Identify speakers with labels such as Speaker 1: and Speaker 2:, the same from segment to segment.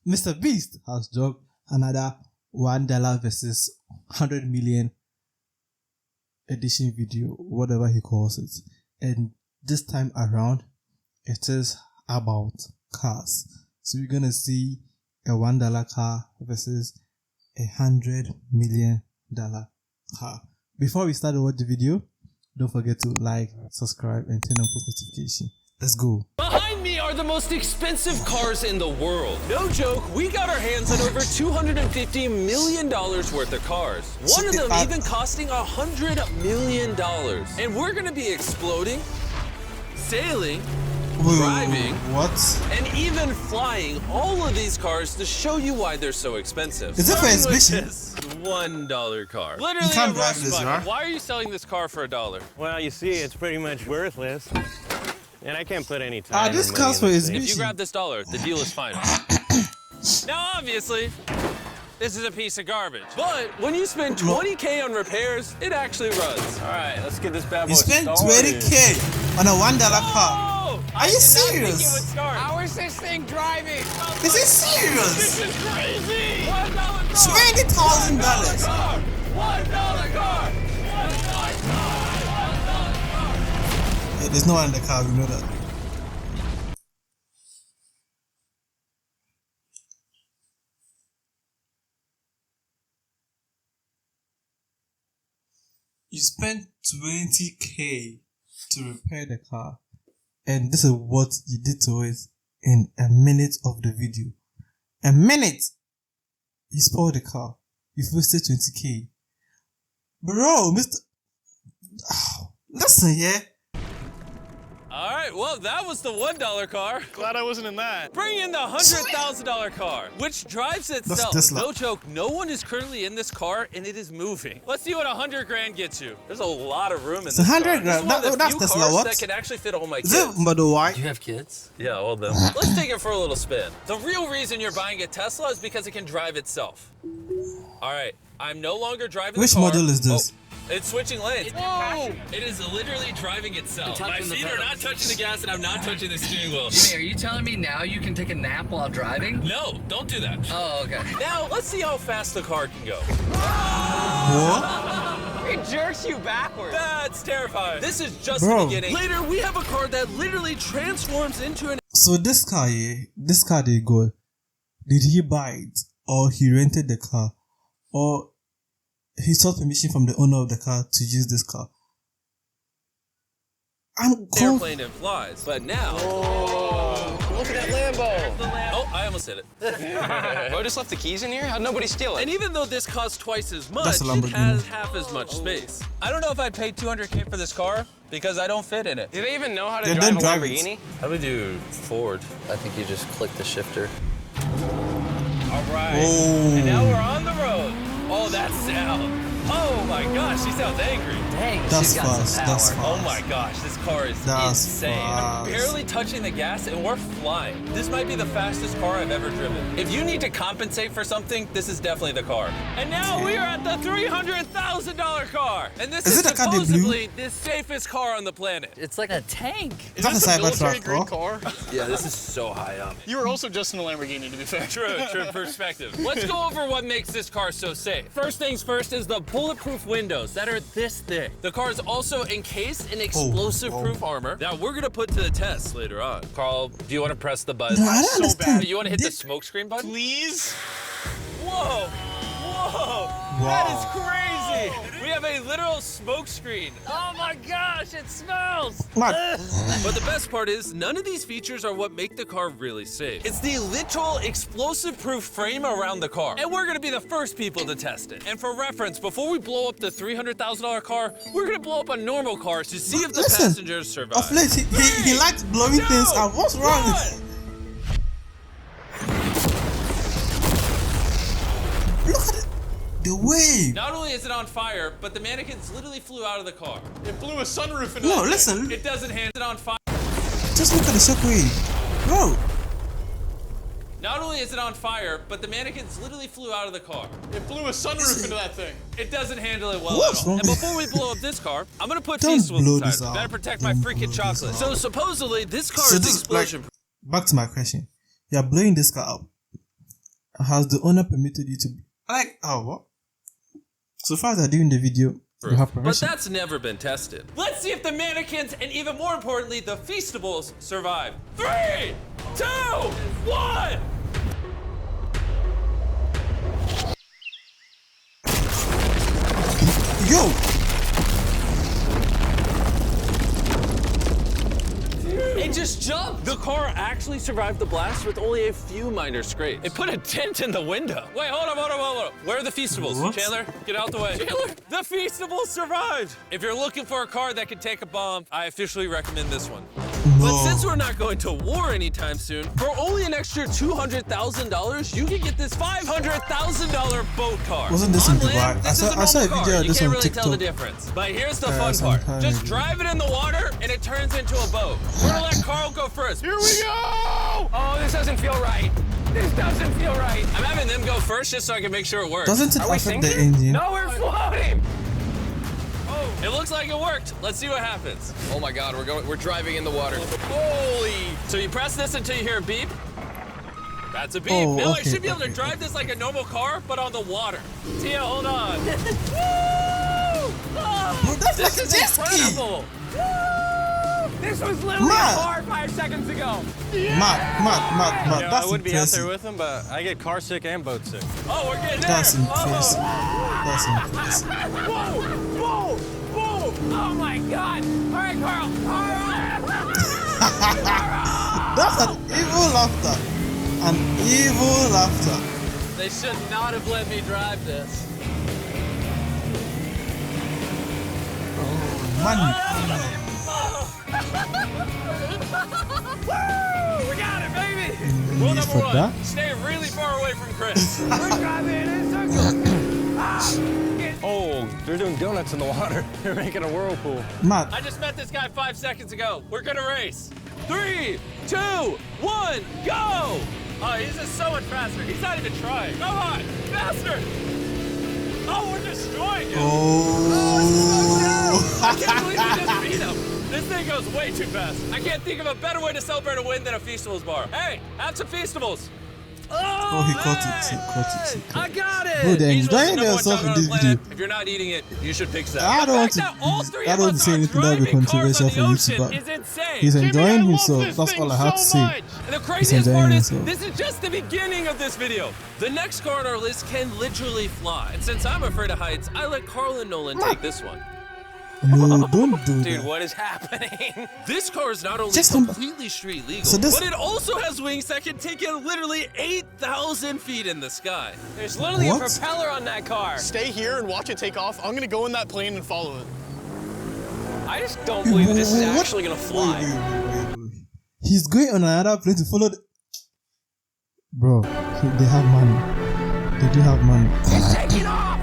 Speaker 1: Mr. Beast has dropped another $1 versus 100 million edition video, whatever he calls it. And this time around, it is about cars. So you're gonna see a $1 car versus $100 million car. Before we start to watch the video, don't forget to like, subscribe, and turn on post notification. Let's go.
Speaker 2: Behind me are the most expensive cars in the world. No joke, we got our hands on over $250 million worth of cars. One of them even costing $100 million. And we're gonna be exploding, sailing, driving, and even flying all of these cars to show you why they're so expensive.
Speaker 1: Is it for exhibition?
Speaker 2: $1 car. Literally
Speaker 1: you can't drive this, right?
Speaker 2: Why are you selling this car for $1?
Speaker 3: Well, you see, it's pretty much worthless. And I can't put any time.
Speaker 1: This costs for exhibition.
Speaker 2: If you grab this $1, the deal is final. Now, obviously, this is a piece of garbage. But when you spend $20K on repairs, it actually runs. All right, let's get this bad boy started.
Speaker 1: You spent $20K on a $1 car. Are you serious?
Speaker 2: How is this thing driving?
Speaker 1: Is it serious?
Speaker 2: This is crazy! $1 car!
Speaker 1: $20,000.
Speaker 2: $1 car! $1 car!
Speaker 1: There's no one in the car, we know that. You spent $20K to repair the car, and this is what you did to it in a minute of the video. A minute! You spoiled the car. You've wasted $20K. Bro, Mr. Listen, yeah?
Speaker 2: All right, well, that was the $1 car.
Speaker 4: Glad I wasn't in that.
Speaker 2: Bring in the $100,000 car, which drives itself. No joke, no one is currently in this car, and it is moving. Let's see what 100 grand gets you. There's a lot of room in this car.
Speaker 1: 100 grand? That's Tesla, what?
Speaker 2: That can actually fit all my kids.
Speaker 1: Is it Model Y?
Speaker 2: Do you have kids? Yeah, all of them. Let's take it for a little spin. The real reason you're buying a Tesla is because it can drive itself. All right, I'm no longer driving
Speaker 1: Which
Speaker 2: the car.
Speaker 1: model is this?
Speaker 2: Oh. It's switching lanes. Whoa! It is literally driving itself. My feet are not touching the gas and I'm not touching the steering wheel.
Speaker 5: Jimmy, are you telling me now you can take a nap while driving?
Speaker 2: No, don't do that.
Speaker 5: Oh, okay.
Speaker 2: Now, let's see how fast the car can go.
Speaker 1: What?
Speaker 2: It jerks you backwards. That's terrifying. This is just the beginning. Later, we have a car that literally transforms into an...
Speaker 1: So this car, they go. Did he buy it? Or he rented the car? Or he sought permission from the owner of the car to use this car?
Speaker 2: Airplane and flies, but now...
Speaker 4: Oh, look at that Lambo.
Speaker 2: Oh, I almost hit it.
Speaker 4: Oh, I just left the keys in here? How'd nobody steal it?
Speaker 2: And even though this costs twice as much, it has half as much space. I don't know if I'd pay $200K for this car because I don't fit in it.
Speaker 4: Do they even know how to drive a Lamborghini?
Speaker 2: How do we do Ford?
Speaker 5: I think you just click the shifter.
Speaker 2: All right.
Speaker 1: Oh.
Speaker 2: And now we're on the road. Oh, that sound. Oh my gosh, she sounds angry.
Speaker 5: Dang,
Speaker 1: That's
Speaker 5: she's got
Speaker 1: fast,
Speaker 5: some
Speaker 1: that's
Speaker 5: power.
Speaker 1: fast.
Speaker 2: Oh my gosh, this car is insane. I'm barely touching the gas and we're flying. This might be the fastest car I've ever driven. If you need to compensate for something, this is definitely the car. And now we are at the $300,000 car. And this is supposedly the safest car on the planet.
Speaker 5: It's like a tank.
Speaker 4: Is this a military-grade car?
Speaker 2: Yeah, this is so high up.
Speaker 4: You were also just in a Lamborghini, to be fair.
Speaker 2: True perspective. Let's go over what makes this car so safe. First things first is the bulletproof windows that are this thick. The car is also encased in explosive-proof armor that we're gonna put to the test later on. Carl, do you want to press the button?
Speaker 1: No, I don't understand.
Speaker 2: You want to hit the smoke screen button?
Speaker 4: Please?
Speaker 2: Whoa! Whoa! That is crazy! We have a literal smoke screen. Oh my gosh, it smells!
Speaker 1: What?
Speaker 2: But the best part is, none of these features are what make the car really safe. It's the literal explosive-proof frame around the car. And we're gonna be the first people to test it. And for reference, before we blow up the $300,000 car, we're gonna blow up a normal car to see if the passengers survive.
Speaker 1: Of late, he likes blowing things up. What's wrong with him? Look at it. The wave.
Speaker 2: Not only is it on fire, but the mannequins literally flew out of the car.
Speaker 4: It blew a sunroof into
Speaker 1: No, listen.
Speaker 2: It doesn't hand it on fire.
Speaker 1: Just look at the shockwave. Bro.
Speaker 2: Not only is it on fire, but the mannequins literally flew out of the car.
Speaker 4: It blew a sunroof into that thing.
Speaker 2: It doesn't handle it well
Speaker 1: What's
Speaker 2: at all.
Speaker 1: wrong?
Speaker 2: And before we blow up this car, I'm gonna put
Speaker 1: Don't
Speaker 2: Feastables
Speaker 1: blow
Speaker 2: inside.
Speaker 1: this up.
Speaker 2: Better protect my
Speaker 1: Don't
Speaker 2: freaking
Speaker 1: blow
Speaker 2: chocolate.
Speaker 1: this
Speaker 2: So
Speaker 1: up.
Speaker 2: supposedly this car
Speaker 1: So
Speaker 2: is
Speaker 1: this is like,
Speaker 2: explosion.
Speaker 1: back to my question. You're blowing this car up. Has the owner permitted you to like? Oh, what? So far as I do in the video, you have
Speaker 2: But
Speaker 1: permission.
Speaker 2: that's never been tested. Let's see if the mannequins and even more importantly, the Feastables survive. 3, 2, 1.
Speaker 1: Yo!
Speaker 2: It just jumped. The car actually survived the blast with only a few minor scrapes. It put a dent in the window. Wait, hold up. Where are the Feastables?
Speaker 1: What?
Speaker 2: Chandler, get out the way. Chandler, the Feastables survived. If you're looking for a car that can take a bomb, I officially recommend this one. But
Speaker 1: No.
Speaker 2: since we're not going to war anytime soon, for only an extra $200,000, you can get this $500,000 boat car.
Speaker 1: Wasn't this
Speaker 2: On
Speaker 1: in Dubai?
Speaker 2: land, this is
Speaker 1: I saw a
Speaker 2: normal car.
Speaker 1: video of
Speaker 2: You
Speaker 1: this
Speaker 2: can't
Speaker 1: on
Speaker 2: really tell the
Speaker 1: TikTok.
Speaker 2: difference. But here's the fun
Speaker 1: some
Speaker 2: part.
Speaker 1: time
Speaker 2: Just
Speaker 1: ago.
Speaker 2: drive it in the water, and it turns into a boat. We're gonna let Carl go first.
Speaker 4: Here we go!
Speaker 2: Oh, this doesn't feel right. This doesn't feel right. I'm having them go first just so I can make sure it works.
Speaker 1: Doesn't it affect the engine?
Speaker 2: No, we're floating. Oh, it looks like it worked. Let's see what happens. Oh my God, we're driving in the water. Holy! So you press this until you hear a beep. That's a beep.
Speaker 1: Oh,
Speaker 2: Now I
Speaker 1: okay,
Speaker 2: should be able to
Speaker 1: okay.
Speaker 2: drive this like a normal car, but on the water. Tia, hold on. Woo! Oh,
Speaker 1: Bro, that's
Speaker 2: this
Speaker 1: like a
Speaker 2: is
Speaker 1: jet ski.
Speaker 2: incredible. Woo! This was literally
Speaker 1: Man.
Speaker 2: a car 5 seconds ago.
Speaker 1: Mad.
Speaker 3: Yeah,
Speaker 1: That's
Speaker 3: I would be out there
Speaker 1: impressive.
Speaker 3: with him, but I get car sick and boat sick.
Speaker 2: Oh, we're getting
Speaker 1: That's
Speaker 2: there.
Speaker 1: impressive.
Speaker 2: Oh.
Speaker 1: That's impressive.
Speaker 2: Whoa! Whoa! Whoa! Oh my God! All right, Carl.
Speaker 1: That's an evil laughter. An evil laughter.
Speaker 2: They should not have let me drive this.
Speaker 1: Man.
Speaker 2: Woo! We got it, baby.
Speaker 1: Need
Speaker 2: Rule number
Speaker 1: for
Speaker 2: 1:
Speaker 1: that?
Speaker 2: stay really far away from Chris. We're driving in circles.
Speaker 3: Oh, they're doing donuts in the water. They're making a whirlpool.
Speaker 1: Mad.
Speaker 2: I just met this guy 5 seconds ago. We're gonna race. 3, 2, 1, go! Oh, he's just so much faster. He's not even trying. Come on, faster! Oh, we're destroying him.
Speaker 1: Oh.
Speaker 2: I can't believe we just beat him. This thing goes way too fast. I can't think of a better way to celebrate a win than a Feastables bar. Hey, have some Feastables.
Speaker 1: Oh, he caught it. He caught it.
Speaker 2: I got it.
Speaker 1: Bro, they're
Speaker 2: He's
Speaker 1: enjoying
Speaker 2: the number one
Speaker 1: themselves in
Speaker 2: chocolate
Speaker 1: this
Speaker 2: on the planet.
Speaker 1: video.
Speaker 2: If you're not eating it, you should pick that.
Speaker 1: I don't want to- I don't want to say anything that would be controversial for you, but
Speaker 2: is insane.
Speaker 1: he's enjoying
Speaker 4: I love
Speaker 1: himself.
Speaker 4: this
Speaker 1: That's
Speaker 4: thing
Speaker 1: all I have to
Speaker 4: so
Speaker 1: say.
Speaker 4: much.
Speaker 2: And the craziest
Speaker 1: enjoying
Speaker 2: part is,
Speaker 1: himself.
Speaker 2: this is just the beginning of this video. The next car on our list can literally fly. And since I'm afraid of heights, I let Carl and Nolan take this one.
Speaker 1: No, don't do
Speaker 2: Dude,
Speaker 1: that.
Speaker 2: what is happening? This car is not only
Speaker 1: Just come-
Speaker 2: completely street legal,
Speaker 1: So this-
Speaker 2: but it also has wings that can take you literally 8,000 feet in the sky. There's literally
Speaker 1: What?
Speaker 2: a propeller on that car.
Speaker 4: Stay here and watch it take off. I'm gonna go in that plane and follow it.
Speaker 2: I just don't believe that this is
Speaker 1: What?
Speaker 2: actually gonna fly.
Speaker 1: Wait. He's going on another plane to follow the... Bro, they have money. They do have money.
Speaker 2: It's taking off!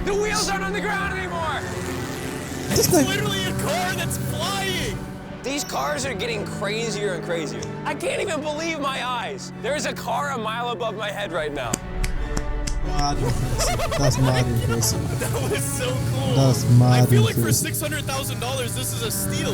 Speaker 2: The wheels aren't on the ground anymore!
Speaker 1: This guy...
Speaker 2: Literally a car that's flying! These cars are getting crazier and crazier. I can't even believe my eyes. There's a car a mile above my head right now.
Speaker 1: Mad impressive. That's mad impressive.
Speaker 4: That was so cool.
Speaker 1: That's mad
Speaker 4: I feel like for
Speaker 1: impressive.
Speaker 4: $600,000, this is a steal.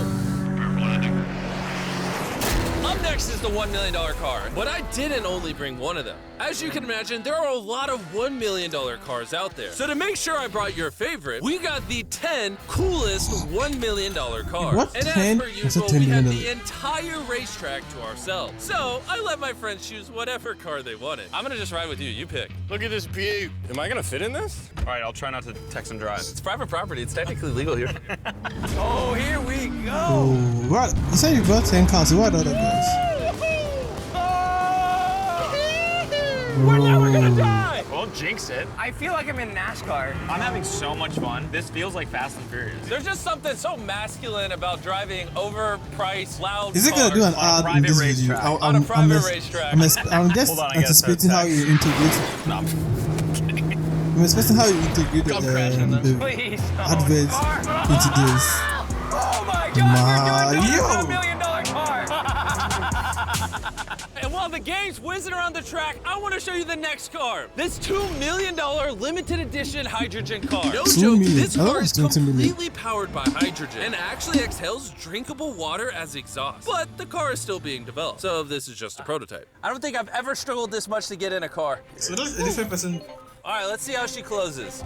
Speaker 2: Up next is the $1 million car, but I didn't only bring one of them. As you can imagine, there are a lot of $1 million cars out there. So to make sure I brought your favorite, we got the 10 coolest $1 million cars.
Speaker 1: What?
Speaker 2: And
Speaker 1: 10?
Speaker 2: as per
Speaker 1: What's a
Speaker 2: usual,
Speaker 1: 10
Speaker 2: we had
Speaker 1: million?
Speaker 2: the entire racetrack to ourselves. So I let my friends choose whatever car they wanted. I'm gonna just ride with you, you pick.
Speaker 4: Look at this view.
Speaker 3: Am I gonna fit in this?
Speaker 6: All right, I'll try not to text and drive.
Speaker 2: It's private property, it's technically legal here. Oh, here we go!
Speaker 1: Oh, what? You said you brought 10 cars. What are the other guys?
Speaker 2: We're never gonna die!
Speaker 6: Well, jinx it.
Speaker 5: I feel like I'm in NASCAR.
Speaker 6: I'm having so much fun. This feels like Fast and Furious.
Speaker 2: There's just something so masculine about driving overpriced, loud
Speaker 1: Is it gonna do an
Speaker 2: cars.
Speaker 1: ad in this
Speaker 6: private
Speaker 1: video?
Speaker 6: racetrack.
Speaker 2: On a private racetrack.
Speaker 1: I'm just
Speaker 6: Hold on, I gotta start
Speaker 1: anticipating how you integrate.
Speaker 6: No, I'm
Speaker 1: I'm expecting how you integrate
Speaker 4: Come crashing
Speaker 1: the
Speaker 5: Please.
Speaker 1: adverts into this.
Speaker 2: Oh my God, we're doing
Speaker 1: Yo.
Speaker 2: $1 million car! And while While the gang's whizzing around the track, I want to show you the next car. This $2 million limited edition hydrogen car. No
Speaker 1: 2
Speaker 2: joke,
Speaker 1: million.
Speaker 2: this car is
Speaker 1: 20 million.
Speaker 2: completely powered by hydrogen and actually exhales drinkable water as exhaust. But the car is still being developed, so this is just a prototype. I don't think I've ever struggled this much to get in a car.
Speaker 1: So that's a different person.
Speaker 2: All right, let's see how she closes.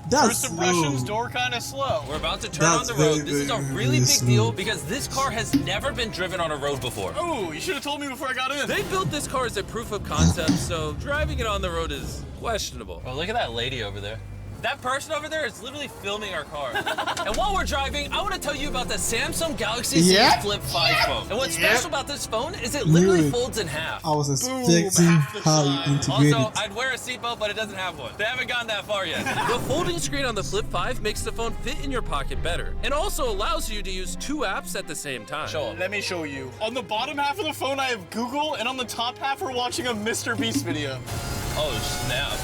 Speaker 1: That's
Speaker 4: First impressions,
Speaker 1: slow.
Speaker 4: door kind of slow.
Speaker 2: We're about to turn
Speaker 1: That's
Speaker 2: on the road.
Speaker 1: very,
Speaker 2: This is a
Speaker 1: very,
Speaker 2: really
Speaker 1: very
Speaker 2: big
Speaker 1: slow.
Speaker 2: deal because this car has never been driven on a road before.
Speaker 4: Oh, you should have told me before I got in.
Speaker 2: They built this car as a proof of concept, so driving it on the road is questionable. Oh, look at that lady over there. That person over there is literally filming our car. And while we're driving, I want to tell you about the Samsung Galaxy Z
Speaker 1: Yep.
Speaker 2: Flip 5 phone. And what's special about this phone is it literally
Speaker 1: Really?
Speaker 2: folds in half.
Speaker 1: I was expecting
Speaker 4: half the
Speaker 1: how you
Speaker 4: size.
Speaker 1: integrate
Speaker 2: Also,
Speaker 1: it.
Speaker 2: I'd wear a seatbelt, but it doesn't have one. They haven't gotten that far yet. The folding screen on the Flip 5 makes the phone fit in your pocket better, and also allows you to use 2 apps at the same time. Show 'em.
Speaker 4: Let me show you. On the bottom half of the phone, I have Google, and on the top half, we're watching a Mr. Beast video.
Speaker 2: Oh, snap.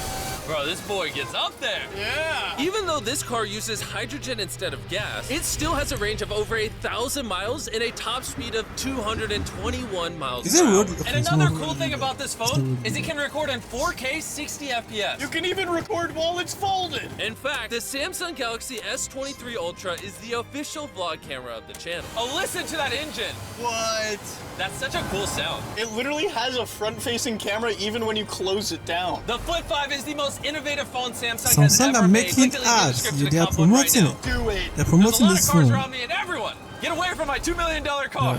Speaker 2: Bro, this boy gets up there.
Speaker 4: Yeah.
Speaker 2: Even though this car uses hydrogen instead of gas, it still has a range of over 1,000 miles and a top speed of 221 miles
Speaker 1: Is it
Speaker 2: per hour.
Speaker 1: road?
Speaker 2: And another cool thing about this phone is it can record in 4K 60 FPS.
Speaker 4: You can even record while it's folded.
Speaker 2: In fact, the Samsung Galaxy S23 Ultra is the official vlog camera of the channel. Oh, listen to that engine.
Speaker 4: What?
Speaker 2: That's such a cool sound.
Speaker 4: It literally has a front-facing camera even when you close it down.
Speaker 2: The Flip 5 is the most innovative phone Samsung has
Speaker 1: Samsung
Speaker 2: ever
Speaker 1: are
Speaker 2: made.
Speaker 1: making
Speaker 2: Click the link in the
Speaker 1: ads.
Speaker 2: description to
Speaker 1: They are
Speaker 2: cop one right
Speaker 1: promoting
Speaker 2: now.
Speaker 1: it.
Speaker 4: Do it.
Speaker 1: They're
Speaker 2: There's a
Speaker 1: promoting
Speaker 2: lot
Speaker 1: this
Speaker 2: of cars
Speaker 1: phone.
Speaker 2: around me and everyone. Get away from my $2 million car.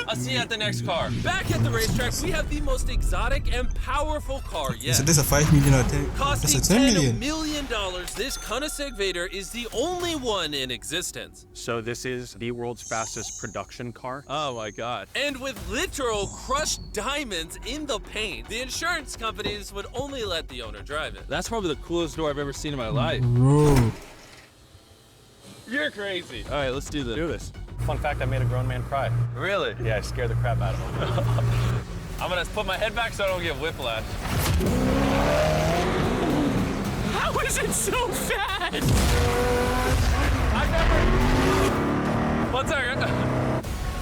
Speaker 2: I'll see you at the next car. Back at the racetrack, we have the most exotic and powerful car yet.
Speaker 1: So this is a 5 million or 10. That's
Speaker 2: Costing
Speaker 1: a 10
Speaker 2: $10
Speaker 1: million.
Speaker 2: million, this Koenigsegg Vader is the only one in existence.
Speaker 3: So this is the world's fastest production car.
Speaker 2: Oh my god. And with literal crushed diamonds in the paint, the insurance companies would only let the owner drive it. That's probably the coolest door I've ever seen in my life.
Speaker 1: Bro.
Speaker 2: You're crazy. All right, let's do this.
Speaker 3: Do this. Fun fact, I made a grown man cry.
Speaker 2: Really?
Speaker 3: Yeah, I scared the crap out of him.
Speaker 2: I'm gonna put my head back so I don't get whiplash. How is it so fast? I've never... One second.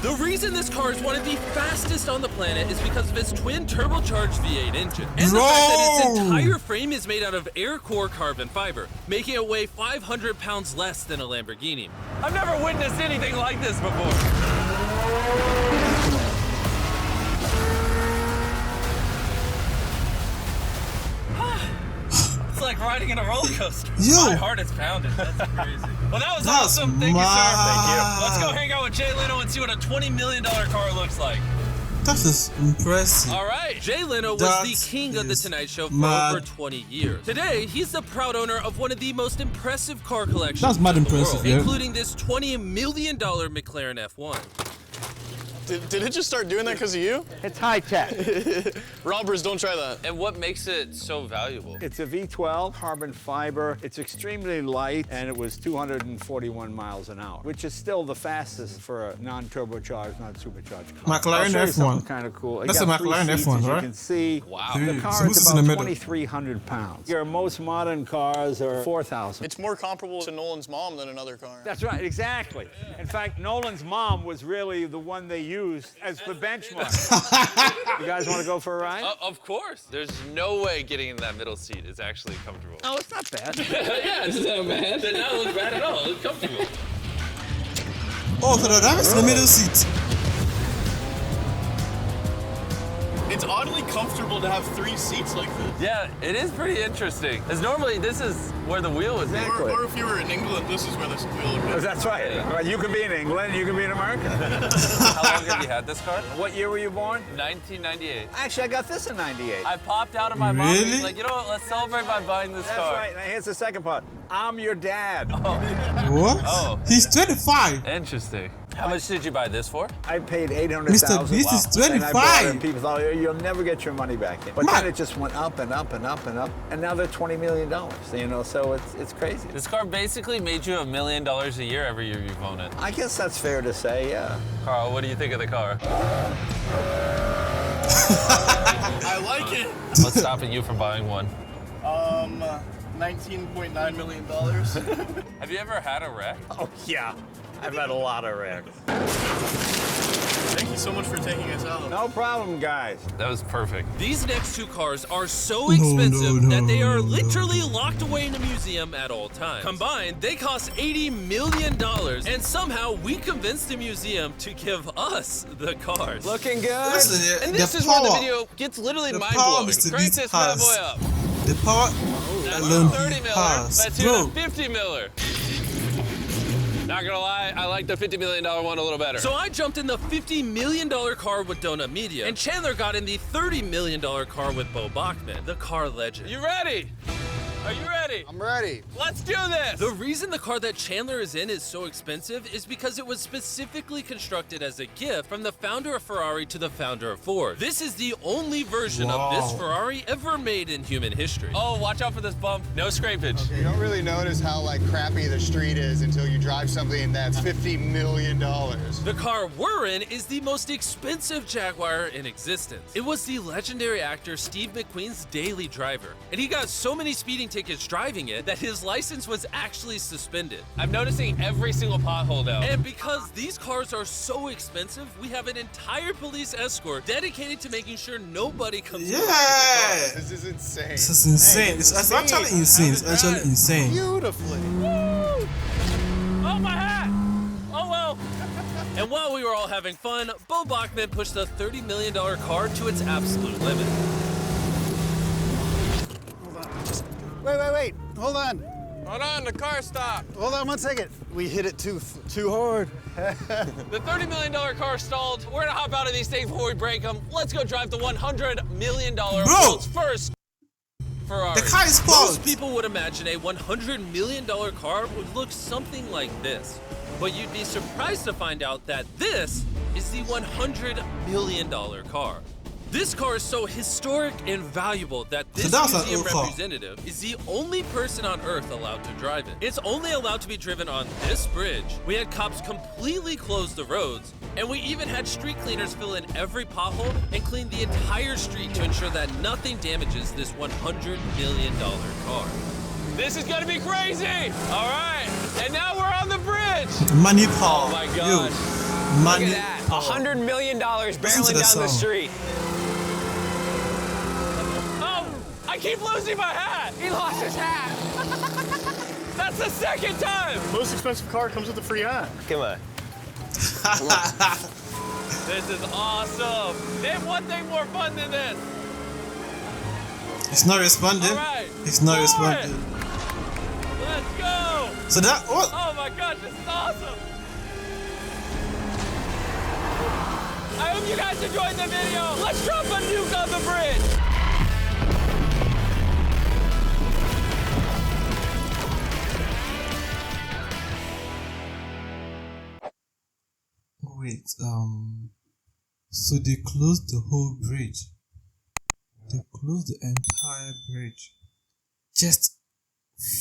Speaker 2: The reason this car is one of the fastest on the planet is because of its twin turbocharged V8 engine. And the fact that its
Speaker 1: Bro!
Speaker 2: entire frame is made out of air core carbon fiber, making it weigh 500 pounds less than a Lamborghini. I've never witnessed anything like this before. It's like riding in a roller coaster.
Speaker 1: Yo.
Speaker 2: My heart is pounding. That's crazy. Well, that was
Speaker 1: That's
Speaker 2: awesome. Thank you, sir.
Speaker 1: mad.
Speaker 2: Thank you. Let's go hang out with Jay Leno and see what a $20 million car looks like.
Speaker 1: That is impressive.
Speaker 2: All right. Jay Leno was
Speaker 1: That
Speaker 2: the king of the
Speaker 1: is
Speaker 2: Tonight Show for
Speaker 1: mad.
Speaker 2: over 20 years. Today, he's the proud owner of one of the most impressive car collections
Speaker 1: That's mad
Speaker 2: in the
Speaker 1: impressive,
Speaker 2: world,
Speaker 1: yeah.
Speaker 2: including this $20 million McLaren F1.
Speaker 4: Did it just start doing that because of you?
Speaker 7: It's high tech.
Speaker 4: Robbers, don't try that.
Speaker 2: And what makes it so valuable?
Speaker 7: It's a V12 carbon fiber. It's extremely light, and it was 241 miles an hour, which is still the fastest for a non-turbocharged, non-supercharged car.
Speaker 1: McLaren
Speaker 7: I'll show you
Speaker 1: F1.
Speaker 7: something kind of cool. It
Speaker 1: That's a
Speaker 7: got 3
Speaker 1: McLaren
Speaker 7: seats,
Speaker 1: F1,
Speaker 7: as
Speaker 1: right?
Speaker 7: You can see.
Speaker 2: Wow.
Speaker 7: The
Speaker 1: Dude,
Speaker 7: car
Speaker 1: so
Speaker 7: is
Speaker 1: who's in the
Speaker 7: about
Speaker 1: middle?
Speaker 7: 2,300 pounds. Your most modern cars are 4,000.
Speaker 4: It's more comparable to Nolan's mom than another car.
Speaker 7: That's right, exactly. In fact, Nolan's mom was really the one they used as the benchmark. You guys want to go for a ride?
Speaker 2: Of course. There's no way getting in that middle seat is actually comfortable.
Speaker 7: Oh, it's not bad.
Speaker 2: Yeah, it's not bad. It doesn't look bad at all. It's comfortable.
Speaker 1: Oh, so the driver's in the middle seat.
Speaker 4: It's oddly comfortable to have 3 seats like this.
Speaker 2: Yeah, it is pretty interesting. Because normally this is where the wheel would be.
Speaker 4: Or if you were in England, this is where this wheel would be.
Speaker 7: That's right. Well, you can be in England, you can be in America.
Speaker 2: How long have you had this car?
Speaker 7: What year were you born?
Speaker 2: 1998.
Speaker 7: Actually, I got this in 98.
Speaker 2: I popped out of my mom and
Speaker 1: Really?
Speaker 2: was like, you know what, let's celebrate by buying this
Speaker 7: That's
Speaker 2: car.
Speaker 7: right. Now here's the second part. I'm your dad.
Speaker 1: What?
Speaker 2: Oh.
Speaker 1: He's 25.
Speaker 2: Interesting. How much did you buy this for?
Speaker 7: I paid $800,000.
Speaker 1: Mr. Beast is
Speaker 7: And I bought it,
Speaker 1: 25.
Speaker 7: and people thought, "Oh, you'll never get your money back in. But
Speaker 1: Man.
Speaker 7: then it just went up and up and up and up. And now they're $20 million. You know, so it's crazy.
Speaker 2: This car basically made you $1 million a year every year you've owned it.
Speaker 7: I guess that's fair to say, yeah.
Speaker 2: Carl, what do you think of the car?
Speaker 4: I like it.
Speaker 2: What's stopping you from buying one?
Speaker 4: $19.9 million.
Speaker 2: Have you ever had a wreck?
Speaker 7: Oh, yeah.
Speaker 3: I've had a lot of wrecks.
Speaker 4: Thank you so much for taking us out.
Speaker 7: No problem, guys.
Speaker 3: That was perfect.
Speaker 2: These next two cars are so expensive that they are literally locked away in a museum at all times. Combined, they cost $80 million, and somehow we convinced the museum to give us the cars.
Speaker 3: Looking good.
Speaker 1: Listen,
Speaker 2: And this
Speaker 1: the
Speaker 2: is where the
Speaker 1: power-
Speaker 2: video gets literally
Speaker 1: the power
Speaker 2: mind-blowing.
Speaker 1: Mr.
Speaker 2: Crank
Speaker 1: Beast
Speaker 2: this bad
Speaker 1: has.
Speaker 2: boy up.
Speaker 1: The power
Speaker 2: That's
Speaker 1: alone
Speaker 2: a 30
Speaker 1: he
Speaker 2: miller.
Speaker 1: has.
Speaker 2: Let's
Speaker 1: Bro,
Speaker 2: do a 50 miller. Not gonna lie, I like the $50 million one a little better. So I jumped in the $50 million car with Donut Media, and Chandler got in the $30 million car with Bo Bachman, the car legend. You ready? Are you ready?
Speaker 8: I'm ready.
Speaker 2: Let's do this! The reason the car that Chandler is in is so expensive is because it was specifically constructed as a gift from the founder of Ferrari to the founder of Ford. This is the only version of this Ferrari ever made in human history. Oh, watch out for this bump. No scrapage.
Speaker 8: You don't really notice how crappy the street is until you drive something that's $50 million.
Speaker 2: The car we're in is the most expensive Jaguar in existence. It was the legendary actor Steve McQueen's daily driver, and he got so many speeding tickets driving it that his license was actually suspended. I'm noticing every single pothole though. And because these cars are so expensive, we have an entire police escort dedicated to making sure nobody comes close to the car.
Speaker 1: yeah.
Speaker 8: This is insane.
Speaker 1: This is insane. It's actually insane. It's actually insane.
Speaker 8: Beautifully.
Speaker 2: Oh, my hat! Oh, well. And while we were all having fun, Bo Bachman pushed the $30 million car to its absolute limit.
Speaker 8: Wait. Hold on.
Speaker 3: Hold on, the car stopped.
Speaker 8: Hold on 1 second. We hit it too hard.
Speaker 2: The $30 million car stalled. We're gonna hop out of these things before we break them. Let's go drive the $100 million world's first Ferrari.
Speaker 1: The car is
Speaker 2: Most
Speaker 1: fault.
Speaker 2: people would imagine a $100 million car would look something like this. But you'd be surprised to find out that this is the $100 million car. This car is so historic and valuable that this
Speaker 1: that's an
Speaker 2: museum
Speaker 1: old car.
Speaker 2: representative is the only person on Earth allowed to drive it. It's only allowed to be driven on this bridge. We had cops completely close the roads, and we even had street cleaners fill in every pothole and clean the entire street to ensure that nothing damages this $100 million car. This is gonna be crazy! All right, and now we're on the bridge!
Speaker 1: Money power.
Speaker 2: Oh my
Speaker 1: Yo,
Speaker 2: gosh.
Speaker 1: money
Speaker 3: Look at that.
Speaker 1: power.
Speaker 3: $100 million
Speaker 1: Listen
Speaker 3: barreling
Speaker 1: to the
Speaker 3: down the
Speaker 1: song.
Speaker 3: street.
Speaker 2: Oh, I keep losing my hat!
Speaker 3: He lost his hat.
Speaker 2: That's the second time!
Speaker 4: Most expensive car comes with a free hat.
Speaker 3: Come on.
Speaker 2: This is awesome! Name one thing more fun than this!
Speaker 1: It's not responding.
Speaker 2: All right.
Speaker 1: It's not
Speaker 2: forward.
Speaker 1: responding.
Speaker 2: Let's go!
Speaker 1: So that what?
Speaker 2: Oh my gosh, this is awesome! I hope you guys enjoyed the video! Let's drop a nuke on the bridge!
Speaker 1: Wait, so they closed the whole bridge. They closed the entire bridge just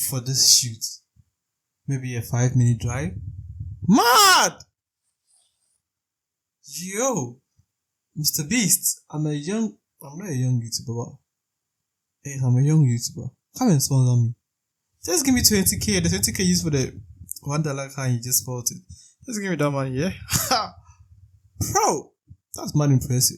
Speaker 1: for this shoot. Maybe a 5-minute drive. Mad! Yo, Mr. Beast, I'm not a young YouTuber, but hey, I'm a young YouTuber. Come and sponsor me. Just give me 20k. The 20k used for the $1 car you just bought it. Just give me that money, yeah? Bro, that's mad impressive.